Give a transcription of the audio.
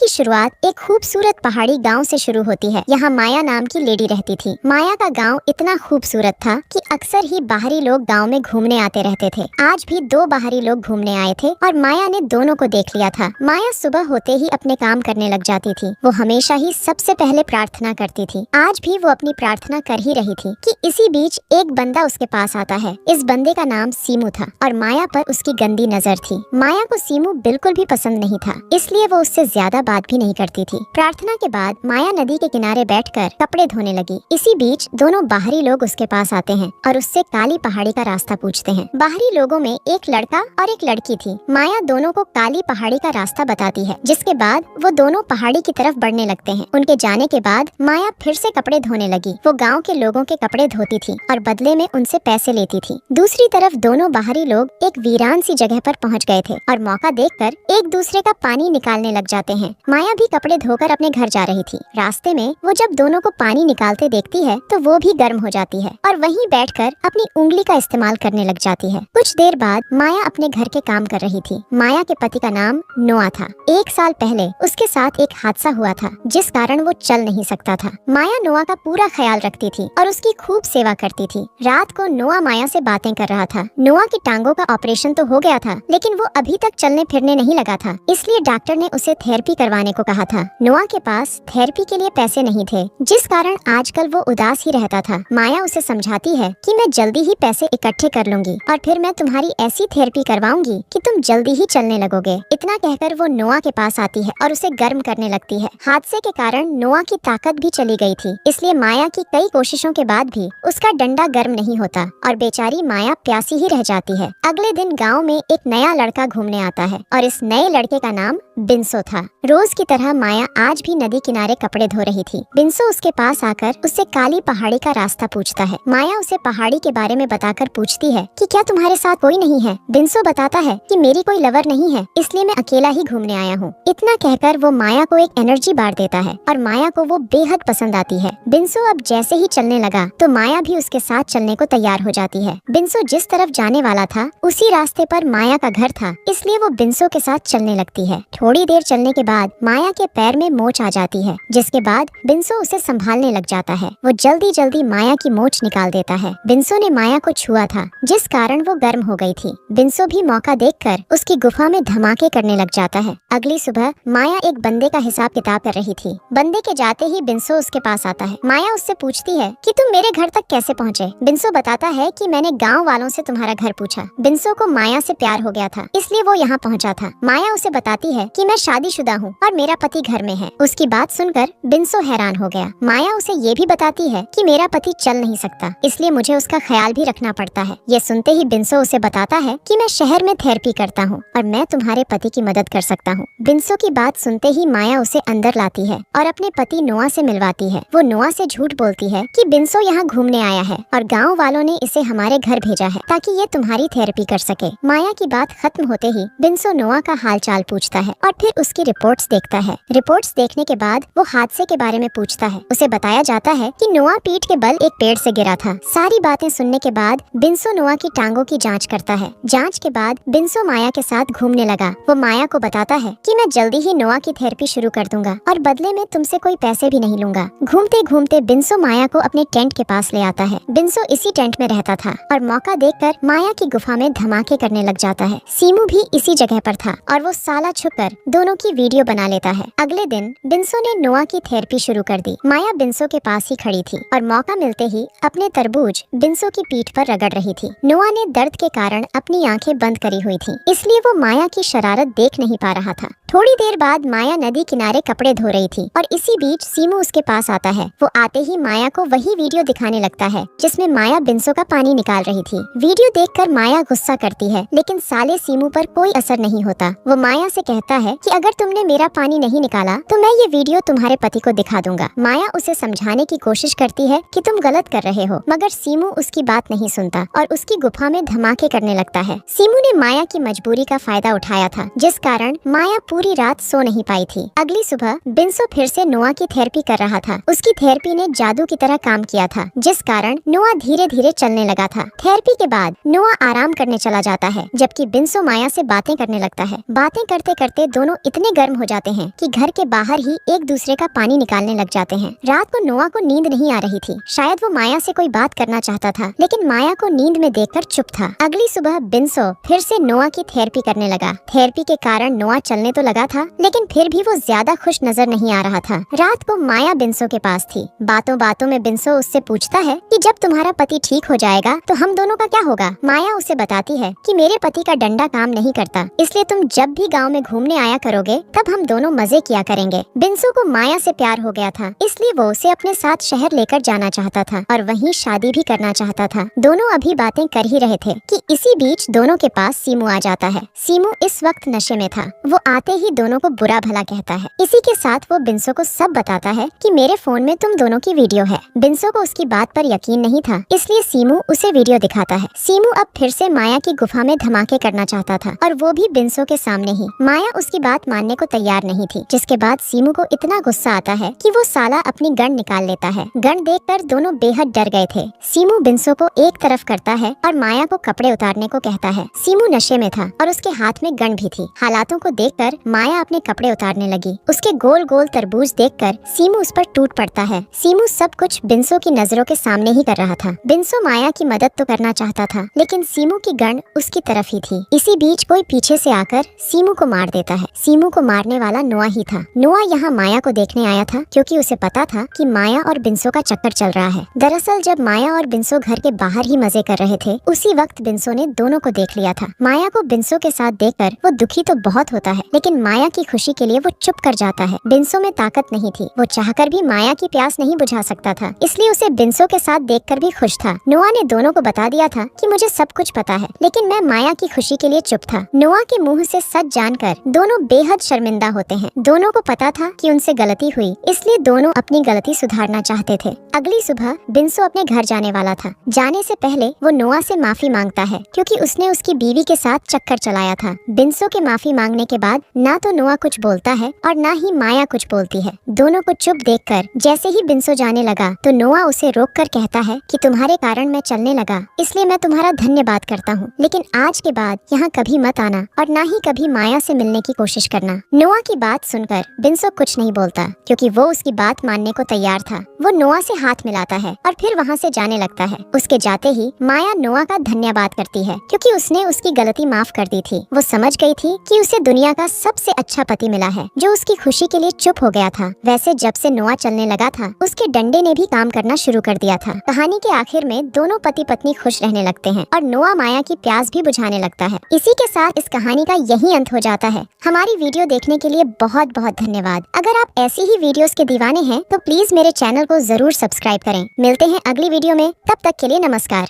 की शुरुआत एक खूबसूरत पहाड़ी गांव से शुरू होती है। यहाँ माया नाम की लेडी रहती थी। माया का गांव इतना खूबसूरत था कि अक्सर ही बाहरी लोग गांव में घूमने आते रहते थे। आज भी दो बाहरी लोग घूमने आए थे और माया ने दोनों को देख लिया था। माया सुबह होते ही अपने काम करने लग जाती थी। वो हमेशा ही सबसे पहले प्रार्थना करती थी। आज भी वो अपनी प्रार्थना कर ही रही थी कि इसी बीच एक बंदा उसके पास आता है। इस बंदे का नाम सीमू था और माया पर उसकी गंदी नजर थी। माया को सीमू बिल्कुल भी पसंद नहीं था, इसलिए वो उससे ज्यादा बात भी नहीं करती थी। प्रार्थना के बाद माया नदी के किनारे बैठकर कपड़े धोने लगी। इसी बीच दोनों बाहरी लोग उसके पास आते हैं और उससे काली पहाड़ी का रास्ता पूछते हैं। बाहरी लोगों में एक लड़का और एक लड़की थी। माया दोनों को काली पहाड़ी का रास्ता बताती है, जिसके बाद वो दोनों पहाड़ी की तरफ बढ़ने लगते हैं। उनके जाने के बाद माया फिर से कपड़े धोने लगी। वो गाँव के लोगों के कपड़े धोती थी और बदले में उनसे पैसे लेती थी। दूसरी तरफ दोनों बाहरी लोग एक वीरान सी जगह पर पहुँच गए थे और मौका देखकर एक दूसरे का पानी निकालने लग जाते हैं। माया भी कपड़े धोकर अपने घर जा रही थी। रास्ते में वो जब दोनों को पानी निकालते देखती है तो वो भी गर्म हो जाती है और वहीं बैठकर अपनी उंगली का इस्तेमाल करने लग जाती है। कुछ देर बाद माया अपने घर के काम कर रही थी। माया के पति का नाम नोआ था। 1 साल पहले उसके साथ एक हादसा हुआ था, जिस कारण वो चल नहीं सकता था। माया नोआ का पूरा ख्याल रखती थी और उसकी खूब सेवा करती थी। रात को नोआ माया से बातें कर रहा था। नोआ की टांगों का ऑपरेशन तो हो गया था, लेकिन वो अभी तक चलने फिरने नहीं लगा था, इसलिए डॉक्टर ने उसे थेरेपी करवाने को कहा था। नोआ के पास थेरेपी के लिए पैसे नहीं थे, जिस कारण आजकल वो उदास ही रहता था। माया उसे समझाती है कि मैं जल्दी ही पैसे इकट्ठे कर लूंगी और फिर मैं तुम्हारी ऐसी थेरेपी करवाऊंगी कि तुम जल्दी ही चलने लगोगे। इतना कहकर वो नोआ के पास आती है और उसे गर्म करने लगती है। हादसे के कारण नोआ की ताकत भी चली गई थी, इसलिए माया की कई कोशिशों के बाद भी उसका डंडा गर्म नहीं होता और बेचारी माया प्यासी ही रह जाती है। अगले दिन गाँव में एक नया लड़का घूमने आता है और इस नए लड़के का नाम बिंसो था। रोज की तरह माया आज भी नदी किनारे कपड़े धो रही थी। बिंसो उसके पास आकर उससे काली पहाड़ी का रास्ता पूछता है। माया उसे पहाड़ी के बारे में बताकर पूछती है कि क्या तुम्हारे साथ कोई नहीं है। बिंसो बताता है कि मेरी कोई लवर नहीं है, इसलिए मैं अकेला ही घूमने आया हूँ। इतना कहकर वो माया को एक एनर्जी बार देता है और माया को वो बेहद पसंद आती है। बिंसो अब जैसे ही चलने लगा तो माया भी उसके साथ चलने को तैयार हो जाती है। बिंसो जिस तरफ जाने वाला था उसी रास्ते पर माया का घर था, इसलिए वो बिंसो के साथ चलने लगती है। थोड़ी देर चलने के बाद माया के पैर में मोच आ जाती है, जिसके बाद बिंसो उसे संभालने लग जाता है। वो जल्दी जल्दी माया की मोच निकाल देता है। बिंसो ने माया को छुआ था, जिस कारण वो गर्म हो गई थी। बिंसो भी मौका देखकर उसकी गुफा में धमाके करने लग जाता है। अगली सुबह माया एक बंदे का हिसाब किताब कर रही थी। बंदे के जाते ही बिंसो उसके पास आता है। माया उससे पूछती है कि तुम मेरे घर तक कैसे पहुँचे। बिंसो बताता है कि मैंने गाँव वालों से तुम्हारा घर पूछा। बिंसो को माया से प्यार हो गया था, इसलिए वो यहाँ पहुँचा था। माया उसे बताती है कि मैं शादीशुदा हूँ और मेरा पति घर में है। उसकी बात सुनकर बिंसो हैरान हो गया। माया उसे ये भी बताती है कि मेरा पति चल नहीं सकता, इसलिए मुझे उसका ख्याल भी रखना पड़ता है। ये सुनते ही बिंसो उसे बताता है कि मैं शहर में थेरेपी करता हूँ और मैं तुम्हारे पति की मदद कर सकता हूँ। बिंसो की बात सुनते ही माया उसे अंदर लाती है और अपने पति नोआ से मिलवाती है। वो नोआ से झूठ बोलती है कि बिंसो यहाँ घूमने आया है और गाँव वालों ने इसे हमारे घर भेजा है ताकि ये तुम्हारी थेरेपी कर सके। माया की बात खत्म होते ही बिंसो नोआ का हाल चाल पूछता है और फिर उसकी रिपोर्ट्स देखता है। रिपोर्ट्स देखने के बाद वो हादसे के बारे में पूछता है। उसे बताया जाता है कि नोआ पीठ के बल एक पेड़ से गिरा था। सारी बातें सुनने के बाद बिंसो नोआ की टांगों की जांच करता है। जांच के बाद बिंसो माया के साथ घूमने लगा। वो माया को बताता है कि मैं जल्दी ही नोआ की थेरेपी शुरू कर दूंगा और बदले में तुमसे कोई पैसे भी नहीं लूंगा। घूमते घूमते बिंसो माया को अपने टेंट के पास ले आता है। बिंसो इसी टेंट में रहता था और मौका देखकर माया की गुफा में धमाके करने लग जाता है। सीमू भी इसी जगह पर था और वो साला छुपकर दोनों की वीडियो बना लेता है। अगले दिन बिंसो ने नोआ की थेरेपी शुरू कर दी। माया बिंसो के पास ही खड़ी थी और मौका मिलते ही अपने तरबूज बिंसो की पीठ पर रगड़ रही थी। नोआ ने दर्द के कारण अपनी आंखें बंद करी हुई थी, इसलिए वो माया की शरारत देख नहीं पा रहा था। थोड़ी देर बाद माया नदी किनारे कपड़े धो रही थी और इसी बीच सीमू उसके पास आता है। वो आते ही माया को वही वीडियो दिखाने लगता है जिसमें माया बिंसो का पानी निकाल रही थी। वीडियो देखकर माया गुस्सा करती है, लेकिन साले सीमू पर कोई असर नहीं होता। वो माया से कहता है कि अगर तुमने मेरा पानी नहीं निकाला तो मैं ये वीडियो तुम्हारे पति को दिखा दूंगा। माया उसे समझाने की कोशिश करती है कि तुम गलत कर रहे हो, मगर सीमू उसकी बात नहीं सुनता और उसकी गुफा में धमाके करने लगता है। सीमू ने माया की मजबूरी का फायदा उठाया था, जिस कारण माया पूरी रात सो नहीं पाई थी। अगली सुबह बिंसो फिर से नोआ की थेरेपी कर रहा था। उसकी थेरेपी ने जादू की तरह काम किया था, जिस कारण नोआ धीरे धीरे चलने लगा था। थेरेपी के बाद नोआ आराम करने चला जाता है, जबकि बिंसो माया से बातें करने लगता है। बातें करते करते दोनों इतने गर्म हो जाते हैं कि घर के बाहर ही एक दूसरे का पानी निकालने लग जाते हैं। रात को नोआ को नींद नहीं आ रही थी। शायद वो माया से कोई बात करना चाहता था, लेकिन माया को नींद में देखकर चुप था। अगली सुबह बिंसो फिर से नोआ की थेरेपी करने लगा। थेरेपी के कारण नोआ चलने तो लगा था, लेकिन फिर भी वो ज्यादा खुश नजर नहीं आ रहा था। रात को माया बिंसो के पास थी। बातों बातों में बिंसो उससे पूछता है कि जब तुम्हारा पति ठीक हो जाएगा तो हम दोनों का क्या होगा। माया उसे बताती है कि मेरे पति का डंडा काम नहीं करता, इसलिए तुम जब भी गांव में घूमने आया करोगे तब हम दोनों मजे किया करेंगे। बिंसो को माया से प्यार हो गया था, इसलिए वो उसे अपने साथ शहर लेकर जाना चाहता था और वहीं शादी भी करना चाहता था। दोनों अभी बातें कर ही रहे थे कि इसी बीच दोनों के पास सीमू आ जाता है। सीमू इस वक्त नशे में था। वो आते ही दोनों को बुरा भला कहता है। इसी के साथ वो बिंसो को सब बताता है कि मेरे फोन में तुम दोनों की वीडियो है। बिंसो को उसकी बात पर यकीन नहीं था, इसलिए सीमू उसे वीडियो दिखाता है। सीमू अब फिर से माया की गुफा में धमाके करना चाहता था और वो भी बिंसो के सामने ही। माया उसकी बात मानने को तैयार नहीं थी, जिसके बाद सीमू को इतना गुस्सा आता है कि वो साला अपनी गन निकाल लेता है। गन देखकर दोनों बेहद डर गए थे। सीमू बिंसो को एक तरफ करता है और माया को कपड़े उतारने को कहता है। सीमू नशे में था और उसके हाथ में गन भी थी। हालातों को देखकर माया अपने कपड़े उतारने लगी। उसके गोल गोल तरबूज देखकर सीमू उस पर टूट पड़ता है। सीमू सब कुछ बिंसो की नजरों के सामने ही कर रहा था। बिंसो माया की मदद तो करना चाहता था, लेकिन सीमू की गन उसकी तरफ ही थी। इसी बीच कोई पीछे से आकर सीमू को मार देता है। सीमू को मारने वाला नोआ ही था। नोआ यहाँ माया को देखने आया था, क्योंकि उसे पता था कि माया और बिंसो का चक्कर चल रहा है। दरअसल जब माया और बिंसो घर के बाहर ही मजे कर रहे थे, उसी वक्त बिंसो ने दोनों को देख लिया था। माया को बिंसो के साथ देखकर वो दुखी तो बहुत होता है, लेकिन माया की खुशी के लिए वो चुप कर जाता है। बिंसो में ताकत नहीं थी, वो चाहकर भी माया की प्यास नहीं बुझा सकता था, इसलिए उसे बिंसो के साथ देखकर भी खुश था। नोआ ने दोनों को बता दिया था कि मुझे सब कुछ पता है, लेकिन मैं माया की खुशी के लिए चुप था। नोआ के मुंह से सच जानकर दोनों बेहद शर्मिंदा होते हैं। दोनों को पता था कि उनसे गलती हुई, इसलिए दोनों अपनी गलती सुधारना चाहते थे। अगली सुबह बिंसो अपने घर जाने वाला था। जाने से पहले वो नोआ से माफी मांगता है, क्योंकि उसने उसकी बीवी के साथ चक्कर चलाया था। बिंसो के माफी मांगने के बाद ना तो नोआ कुछ बोलता है और ना ही माया कुछ बोलती है। दोनों को चुप देखकर जैसे ही बिंसो जाने लगा तो नोआ उसे रोककर कहता है कि तुम्हारे कारण मैं चलने लगा, इसलिए मैं तुम्हारा धन्यवाद करता हूँ, लेकिन आज के बाद यहाँ कभी मत आना और ना ही कभी माया से मिलने की कोशिश करना। नोआ की बात सुनकर बिंसो कुछ नहीं बोलता, क्योंकि वो उसकी बात मानने को तैयार था। वो नोआ से हाथ मिलाता है और फिर वहाँ से जाने लगता है। उसके जाते ही माया नोआ का धन्यवाद करती है, क्योंकि उसने उसकी गलती माफ कर दी थी। वो समझ गई थी कि उसे दुनिया का सबसे अच्छा पति मिला है, जो उसकी खुशी के लिए चुप हो गया था। वैसे जब से नोआ चलने लगा था, उसके डंडे ने भी काम करना शुरू कर दिया था। कहानी के आखिर में दोनों पति पत्नी खुश रहने लगते हैं और नोआ माया की प्यास भी बुझाने लगता है। इसी के साथ इस कहानी का यही अंत हो जाता है। हमारी वीडियो देखने के लिए बहुत बहुत धन्यवाद। अगर आप ऐसी ही वीडियोस के दीवाने हैं तो प्लीज मेरे चैनल को जरूर सब्सक्राइब करें। मिलते हैं अगली वीडियो में, तब तक के लिए नमस्कार।